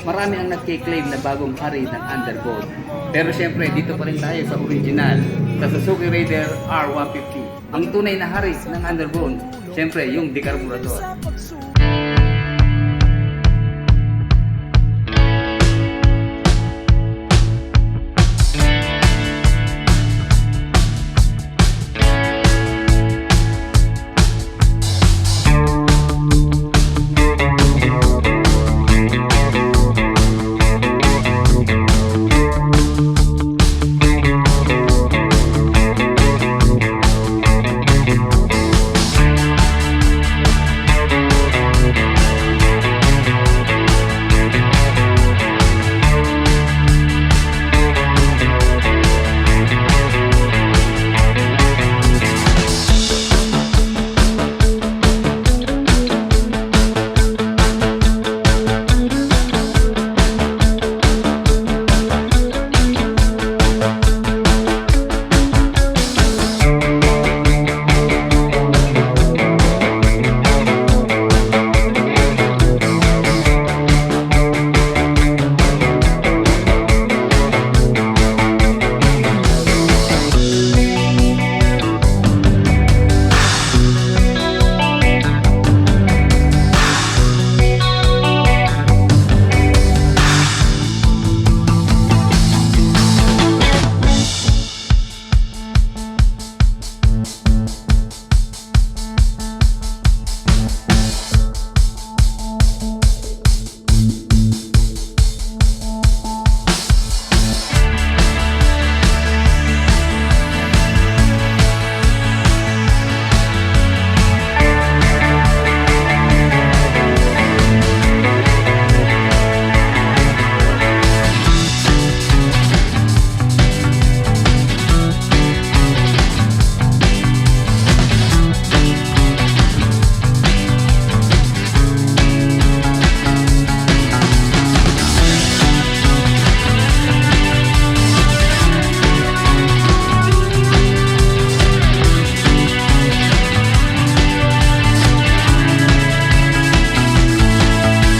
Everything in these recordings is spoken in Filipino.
marami ang nagkiklaim na bagong hari ng underbone. Pero syempre, dito pa rin tayo sa original, sa Suzuki Raider R150. Ang tunay na hari ng underbone, syempre, yung decarburador.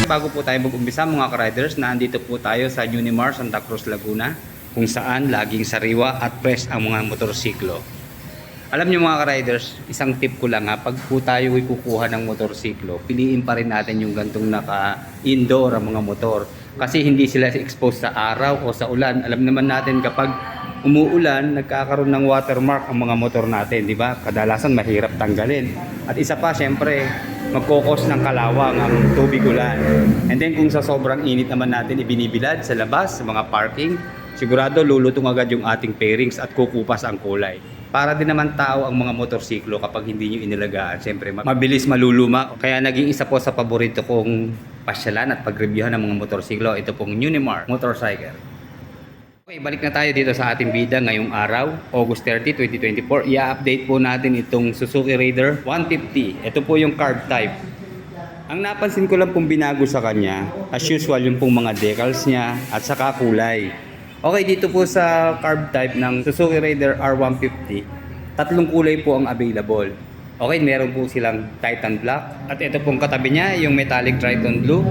Bago po tayo mag-umpisa mga ka-riders, nandito po tayo sa Unimar, Santa Cruz, Laguna, kung saan laging sariwa at fresh ang mga motorsiklo. Alam niyo mga ka-riders, isang tip ko lang ha, pag po tayo ay kukuha ng motorsiklo, piliin pa rin natin yung gantong naka-indoor ang mga motor. Kasi hindi sila exposed sa araw o sa ulan. Alam naman natin kapag umuulan, nagkakaroon ng watermark ang mga motor natin, di ba? Kadalasan mahirap tanggalin. At isa pa, syempre, magkokos ng kalawang ang tubig ulan. And then kung sa sobrang init naman natin ibinibilad sa labas, sa mga parking, sigurado lulutong agad yung ating fairings at kukupas ang kulay. Para din naman tao ang mga motorsiklo kapag hindi nyo inilagaan. Siyempre, mabilis maluluma. Kaya naging isa po sa paborito kong pasyalan at pag-reviewhan ng mga motorsiklo. Ito pong Unimar Motorcycle. Okay, balik na tayo dito sa ating bida ngayong araw, August 30, 2024. I-update po natin itong Suzuki Raider 150. Ito po yung carb type. Ang napansin ko lang pong binago sa kanya, as usual yung pong mga decals niya at saka kulay. Okay, dito po sa carb type ng Suzuki Raider R150, tatlong kulay po ang available. Okay, meron po silang Titan Black at ito pong katabi niya, yung Metallic Triton Blue.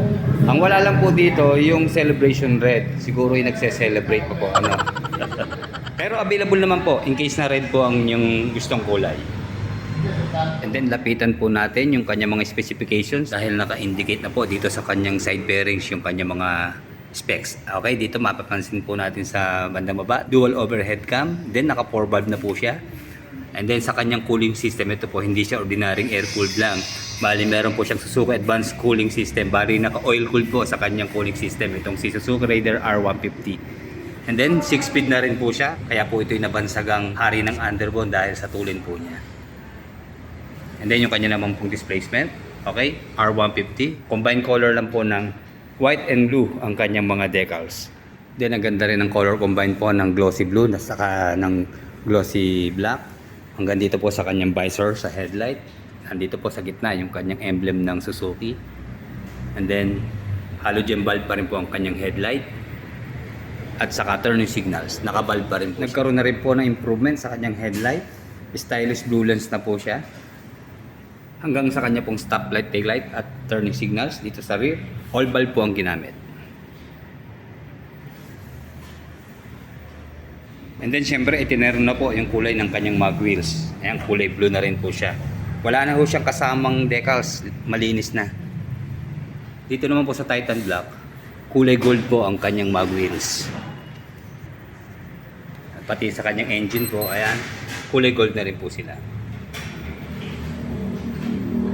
Ang wala lang po dito, yung Celebration Red. Siguro yung nagse-celebrate pa po. Pero available naman po in case na red po ang yung gustong kulay. And then lapitan po natin yung kanyang mga specifications dahil naka-indicate na po dito sa kanyang side bearings yung kanyang mga specs. Okay, dito mapapansin po natin sa bandang baba, dual overhead cam, then naka 4 valve na po siya. And then sa kanyang cooling system, ito po hindi siya ordinaryong air-cooled lang. Bali meron po siyang Suzuki Advanced Cooling System. Bali naka-oil-cooled po sa kanyang cooling system itong si Suzuki Raider R150. And then 6-speed na rin po siya. Kaya po ito'y nabansagang hari ng underbone dahil sa tulin po niya. And then yung kanya naman pong displacement. Okay, R150. Combined color lang po ng white and blue ang kanyang mga decals. Then ang ganda rin ng color combine po ng glossy blue at saka ng glossy black. Hanggang dito po sa kanyang visor sa headlight. Nandito po sa gitna yung kanyang emblem ng Suzuki. And then halogen bulb pa rin po ang kanyang headlight. At saka turning signals, naka-bulb pa rin po. Nagkaroon na rin po ng improvement sa kanyang headlight. Stylish blue lens na po siya. Hanggang sa kanya pong stoplight, taillight at turning signals dito sa rear. All bulb po ang ginamit. And then syempre itinero na po yung kulay ng kanyang mag wheels. Ayan, kulay blue na rin po siya. Wala na po siyang kasamang decals, malinis na. Dito naman po sa Titan Black, kulay gold po ang kanyang mag wheels. At pati sa kanyang engine po, ayan, kulay gold na rin po sila.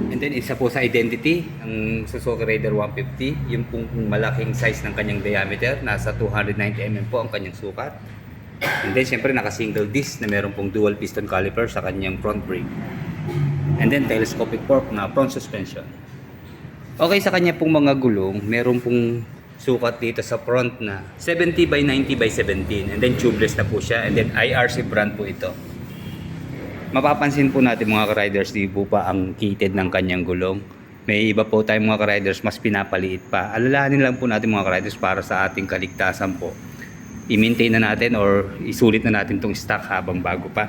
And then isa po sa identity, ang Suzuki Raider 150, yung pong malaking size ng kanyang diameter, nasa 290 mm po ang kanyang sukat. And then syempre naka single disc na meron pong dual piston caliper sa kanyang front brake. And then telescopic fork na front suspension. Okay, sa kanya pong mga gulong, meron pong sukat dito sa front na 70 by 90 by 17. And then tubeless na po siya. And then IRC brand po ito. Mapapansin po natin mga ka-riders, di po pa ang kitted ng kanyang gulong. May iba po tayong mga ka-riders mas pinapaliit pa. Alalahanin lang po natin mga ka-riders para sa ating kaligtasan po. I-maintain na natin or isulit na natin itong stock habang bago pa.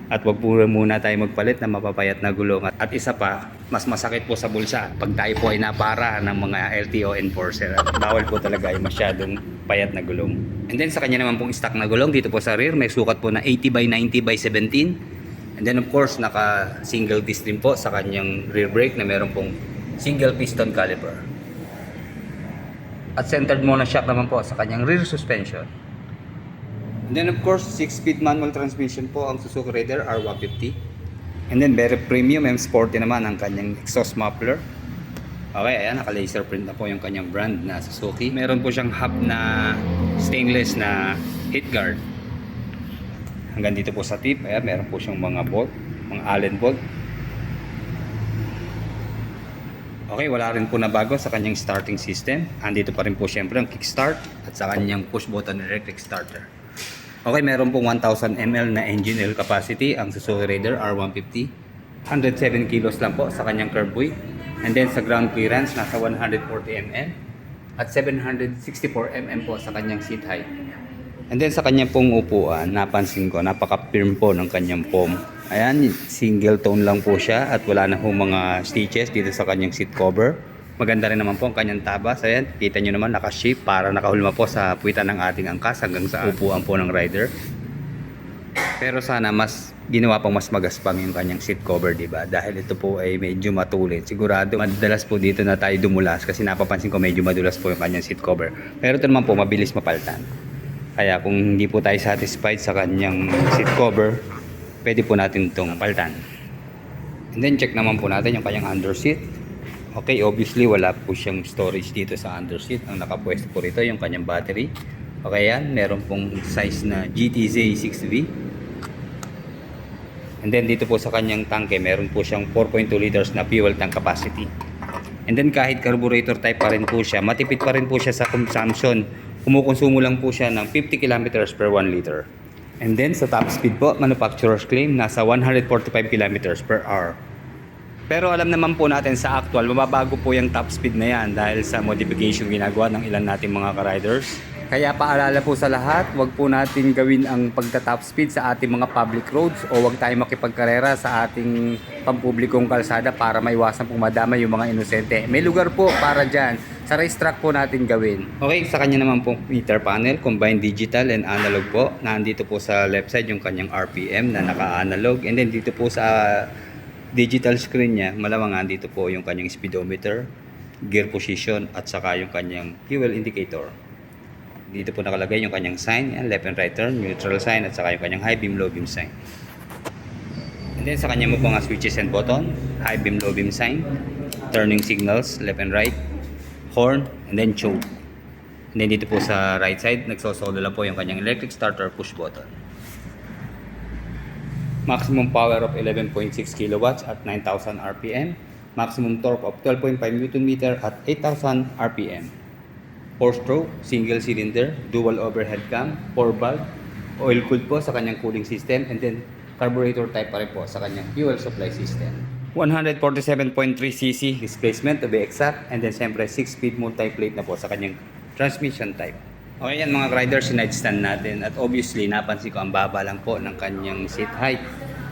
At wag po muna tayo magpalit na mapapayat na gulong. At isa pa, mas masakit po sa bulsa pag tayo po ay napara ng mga LTO enforcer. At bawal po talaga ay masyadong payat na gulong. And then sa kanya naman pong stock na gulong, dito po sa rear, may sukat po na 80 by 90 by 17. And then of course, naka single disc din po sa kanyang rear brake na meron pong single piston caliper. At centered monoshock naman po sa kanyang rear suspension. And then of course, 6-speed manual transmission po ang Suzuki Raider R150. And then very premium and sporty naman ang kanyang exhaust muffler. Okay, ayan, naka-laser print na po yung kanyang brand na Suzuki. Meron po siyang hub na stainless na heat guard. Hanggang dito po sa tip, ayan, meron po siyang mga bolt, mga Allen bolt. Okay, wala rin po na bago sa kanyang starting system. Andito pa rin po syempre ang kickstart at sa kanyang push button electric starter. Okay, meron pong 1000 ml na engine oil capacity ang Suzuki Raider R150. 107 kilos lang po sa kanyang curb weight. And then sa ground clearance, nasa 140 mm. At 764 mm po sa kanyang seat height. And then sa kanyang pong upuan, napansin ko, napaka-firm po ng kanyang foam. Ayan, single tone lang po siya at wala na po mga stitches dito sa kanyang seat cover. Maganda rin naman po ang kanyang tabas. Ayan, kita nyo naman naka-shape para nakahulma po sa puwitan ng ating angkas hanggang sa upuan po ng rider. Pero sana mas ginawa pang mas magaspang yung kanyang seat cover, diba? Dahil ito po ay medyo matulit. Sigurado madalas po dito na tayo dumulas kasi napapansin ko medyo madulas po yung kanyang seat cover. Pero ito naman po mabilis mapalitan. Kaya kung hindi po tayo satisfied sa kanyang seat cover, pwede po natin itong palitan. And then check naman po natin yung kanyang underseat. Okay, obviously wala po siyang storage dito sa underseat. Ang nakapwesto po rito yung kanyang battery. Okay, yan, meron pong size na GTZ 6V. And then dito po sa kanyang tanke, meron po siyang 4.2 liters na fuel tank capacity. And then kahit carburetor type pa rin po siya, matipid pa rin po siya sa consumption. Kumukonsumo lang po siya ng 50 kilometers per 1 liter. And then sa top speed po, manufacturer's claim, nasa 145 kilometers per hour. Pero alam naman po natin sa actual, mababago po yung top speed na yan dahil sa modification ginagawa ng ilan nating mga ka-riders. Kaya paalala po sa lahat, wag po natin gawin ang pagta-top speed sa ating mga public roads o wag tayo makipagkarera sa ating pampublikong kalsada para maiwasan pong madama yung mga inosente. May lugar po para dyan. Sa racetrack po natin gawin. Okay, sa kanya naman pong meter panel, combined digital and analog po. Nandito po sa left side yung kanyang RPM na naka-analog. And then dito po sa digital screen niya, malamang dito po yung kanyang speedometer, gear position at saka yung kanyang fuel indicator. Dito po nakalagay yung kanyang sign, yan, left and right turn, neutral sign at saka yung kanyang high beam, low beam sign. And then sa kanya mo po nga switches and button, high beam, low beam sign, turning signals, left and right, horn, and then choke. And then dito po sa right side, nagsosolo lang po yung kanyang electric starter push button. Maximum power of 11.6 kilowatts at 9,000 RPM. Maximum torque of 12.5 Nm at 8,000 RPM. 4-stroke, single cylinder, dual overhead cam, 4-valve, oil cooled po sa kanyang cooling system, and then carburetor type pa rin po sa kanyang fuel supply system. 147.3cc displacement to be exact, and then siyempre 6-speed multi-plate na po sa kanyang transmission type. Okay, yan mga riders, side stand natin at obviously napansin ko ang baba lang po ng kanyang seat height.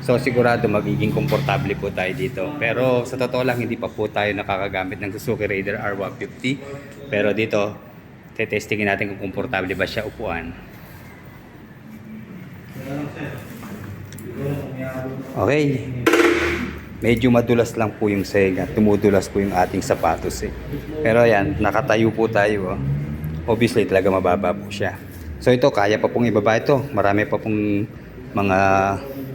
So sigurado magiging komportable po tayo dito. Pero sa totoo lang hindi pa po tayo nakakagamit ng Suzuki Raider R150. Pero dito, testingin natin kung komportable ba siya upuan. Okay. Medyo madulas lang po yung sahig at tumudulas po yung ating sapatos eh. Pero ayan, nakatayo po tayo. Oh. Obviously talaga mababa po siya. So ito, kaya pa pong ibaba ito. Marami pa pong mga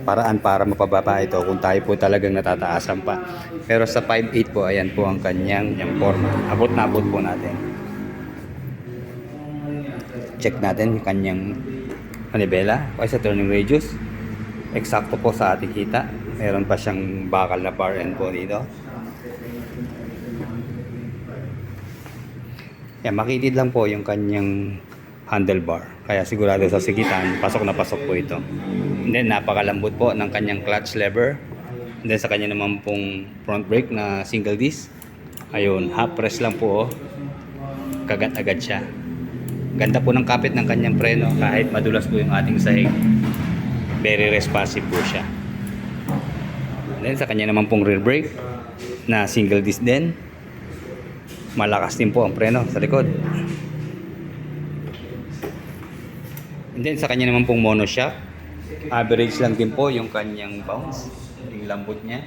paraan para mapababa ito kung tayo po talagang natataasan pa. Pero sa 5'8 po, ayan po ang kanyang yung forma. Abot na abot po natin. Check natin yung kanyang manibela o sa turning radius. Eksakto po sa ating kita. Meron pa siyang bakal na bar end po dito. Yan, makitid lang po yung kanyang handlebar. Kaya sigurado sa sigitan, pasok na pasok po ito. And then napakalambot po ng kanyang clutch lever. And then sa kanya naman pong front brake na single disc. Ayun, half press lang po. Oh. Kagat agad siya. Ganda po ng kapit ng kanyang preno kahit madulas po yung ating sahig. Very responsive po siya. And then sa kanya naman pong rear brake na single disc din. Malakas din po ang preno sa likod. And then sa kanya naman pong monoshock, average lang din po yung kanyang bounce, yung lambot niya.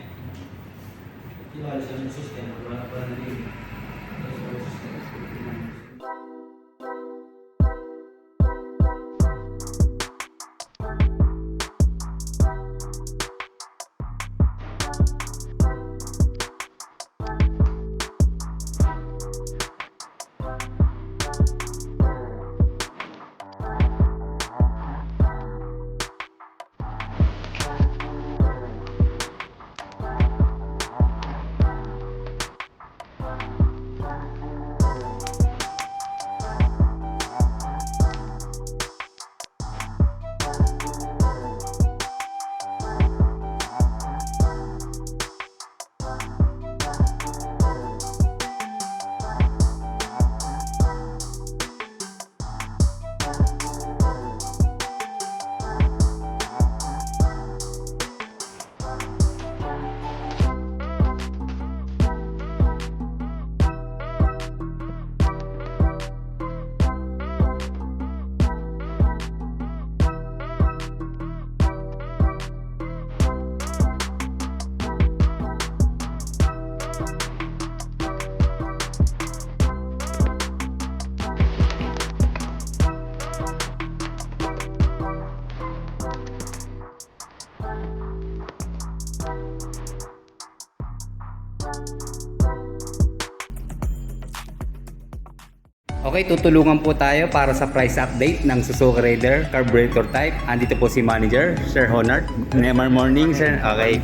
Okay, tutulungan po tayo para sa price update ng Suzuki Raider carburetor type. Andito po si Manager, Sir Honard. Morning, sir. Okay.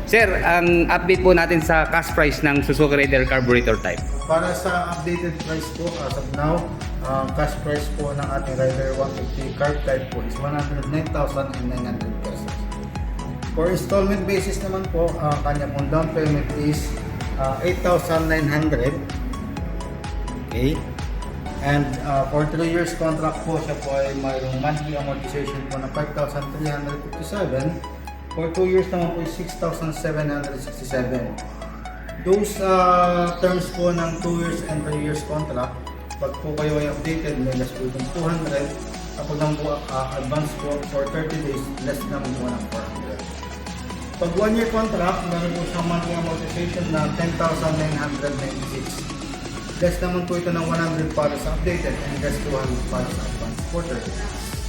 Sir, ang update po natin sa cash price ng Suzuki Raider carburetor type. Para sa updated price po as of now, cash price po ng ating Rider 150 carb type po is 109,900 pesos. For installment basis naman po, kanya pong down payment is 8,900. Okay. And for 3 years contract po, siya po ay mayroong monthly amortization po na 5,357. For 2 years naman po is 6,767. Those terms po ng 2 years and 3 years contract, pag po kayo ay updated, may less po yung 200. Kapag lang po advance po for 30 days, less naman po ng 400. Pag 1 year contract, meron po siyang monthly amortization na 10,996. Less naman po ito ng 100 para sa updated and less 200 para sa advance for 30 days.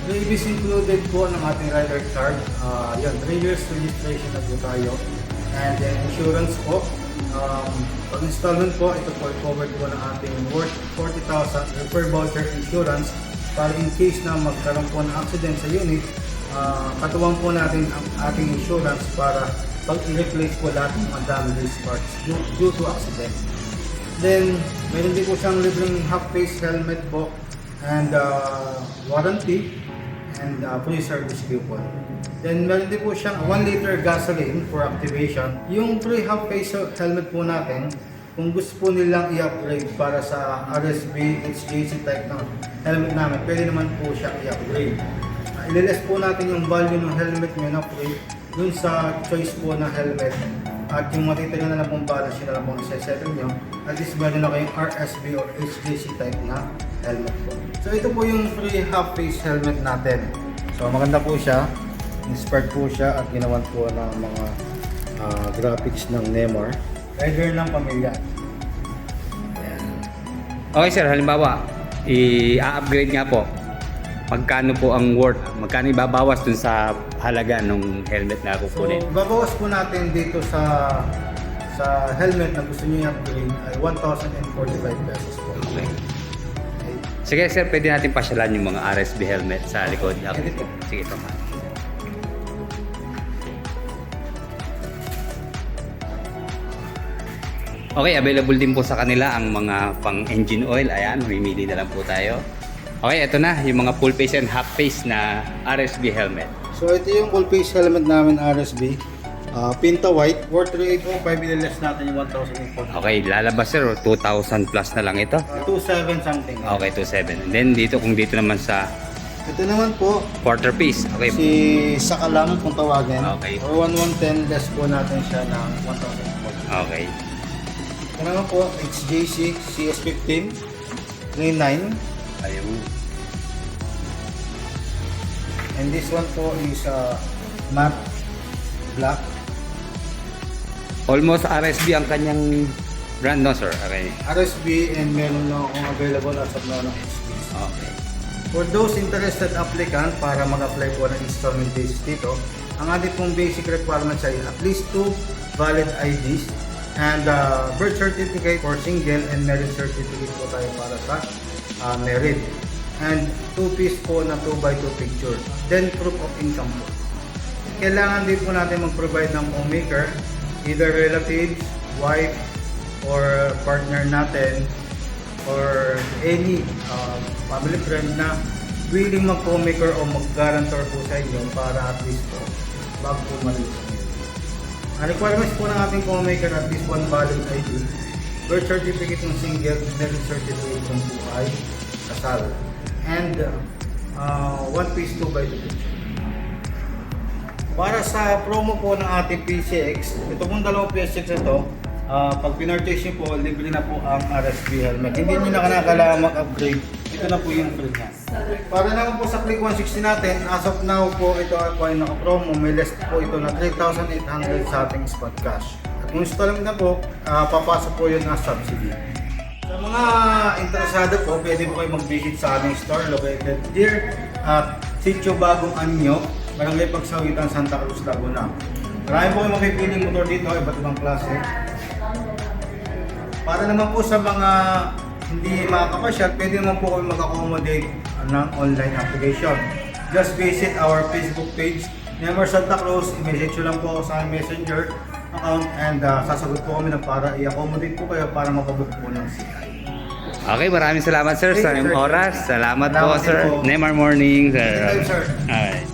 Previous included po ng ating rider card, yun, 3 years registration na po tayo. And then insurance po, pag installment po, ito po covered po ng ating worth 40,000 repair voucher insurance para in case na magkaroon po ng accident sa unit, katuwang po natin ang ating insurance para pag i-replace po lahat ng mga damaged parts due to accident. Then, meron din po siyang libreng half-face helmet po and warranty and free service coupon. Then, meron din po siyang 1 liter gasoline for activation. Yung free half-face helmet po natin, kung gusto po nilang i-upgrade para sa RSB, HJC type ng helmet namin, pwede naman po siya i-upgrade. Ililess po natin yung value ng helmet nyo na free dun sa choice po na helmet. At yung matitira na lang pong balance yun na lang pong isa-settle nyo. At least meron na kayong RSB or HJC type na helmet po. So ito po yung free half-face helmet natin. So maganda po siya. Inspired po siya at ginawan po ng mga graphics ng Neymar. Rider ng pamilya. Okay sir, halimbawa, i-upgrade nga po. Magkano po ang worth? Magkano ibabawas dun sa halaga ng helmet na So kukunin? babawas po natin dito sa helmet na gusto niyo i-upgrade ay 1,045 pesos po. Okay. Sige sir, pwede natin pasyalan yung mga RSB helmet sa likod. Pwede po. Sige, tama. Okay, available din po sa kanila ang mga pang engine oil. Ayan, mamimili na lang po tayo. Okay, ito na yung mga full face and half face na RSB helmet. So ito yung full face helmet namin RSB. Pinta white, worth 3,805, ililess natin yung 1,040. Okay, lalabas sir, 2,000 plus na lang ito. 2,700 something. Okay, 2,700. And then dito, kung dito naman sa Ito naman po, quarter piece. Okay. si Sakalam kung tawagin. Okay. Or 1,110, less po natin siya ng 1,040. Okay. Ito naman po, XJ6 CS15 39. Ayun. And this one po is matte black. Almost RSB ang kanyang brand, no sir? Okay. RSB, and meron na akong available as of now ng XJ. Okay. For those interested applicant para mag-apply po ng installment basis dito, ang ating pong basic requirements ay at least 2 valid IDs and birth certificate for single and marriage certificate po tayo para sa married. And 2-piece po na 2x2 picture. Then proof of income po. Kailangan din po natin mag-provide ng homemaker, either relatives, wife, or partner natin, or any family friend na willing mag-homemaker o mag-guarantor po sa inyo para at least po bago po malis sa inyo. Ang requirements po ng ating homemaker, at least 1 valid ID, birth certificate ng single, marriage certificate ng po ay kasal, and 1-piece 2x2 picture. Para sa promo po ng ating PCX, ito pong dalawang PCX ito, pag pinurchase nyo po, libre na po ang RSB helmet. Hindi nyo na kailangan mag-upgrade. Ito na po yung free niya. Para naman po sa Click 160 natin, as of now po, ito po ay naka-promo. May less po ito na 3,800 sa ating spot cash. At kung installment na po, papasok po yun na subsidy. Sa mga interesado po, pwede po kayo mag-visit sa aming store located here at Sitio Bagong Anyo, Barangay Pagsawitan, Santa Cruz, Laguna. Marami po kayo mapipiling motor dito, iba't ibang klase. Para naman po sa mga hindi makakapasyal, pwede naman po kayo mag-accommodate ng online application. Just visit our Facebook page, Neymar Santa Cruz. I-message nyo lang po ako sa messenger account and sasagot po kami na para i-accommodate po kayo para mapabook po ng CI. Okay, maraming salamat sir sa Thank you, inyong sir. oras. Salamat po Salamat din sir. po. Neymar morning sir. Anytime, sir. Alright.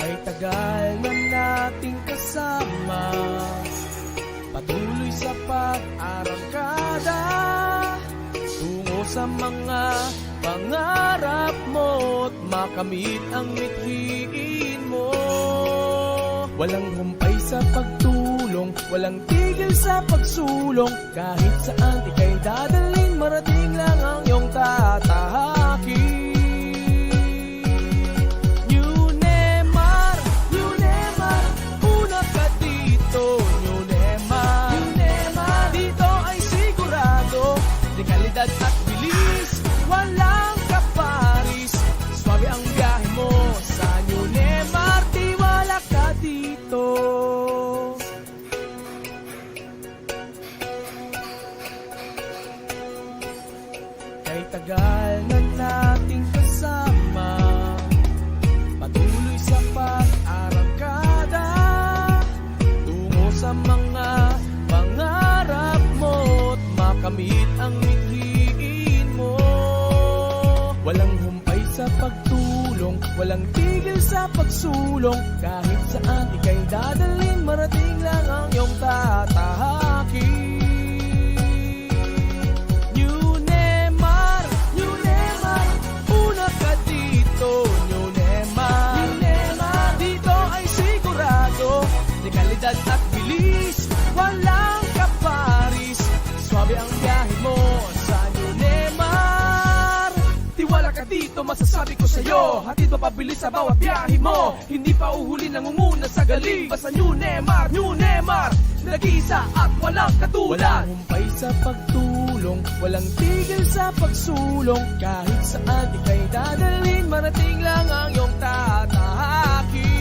Ay tagal na nating kasama, patuloy sa pag-arangkada, tungo sa mga pangarap mo't makamit ang mithiin mo. Walang humpay sa pagtulong, walang tigil sa pagsulong, kahit saan ika'y dadalhin, marating lang ang iyong tatahakin. Kalidad at bilis, walang kaparis. Swabe ang biyahe mo sa New Neymar, tiwala ka dito. Kay tagal na nating kasama, patuloy sa pag-arangkada, tungo sa mga pangarap mo't makamit ang mithiin mo. Walang humpay sa pagtulong, walang tigil sa pagsulong, kahit saan ika'y dadalhin, marating lang ang iyong tatahakin. New Neymar, una ka dito. New Neymar, dito ay sigurado, de kalidad at bilis, walang kaparis. masasabi ko sa'yo, hatid mapabilis sa bawat biyahe mo. Hindi pa uhuli nangunguna sa galing. Basta New Nemar, nag-iisa at walang katulad. Walang humpay sa pagtulong, walang tigil sa pagsulong. Kahit saan ika'y dadalhin, marating lang ang iyong tatahakin.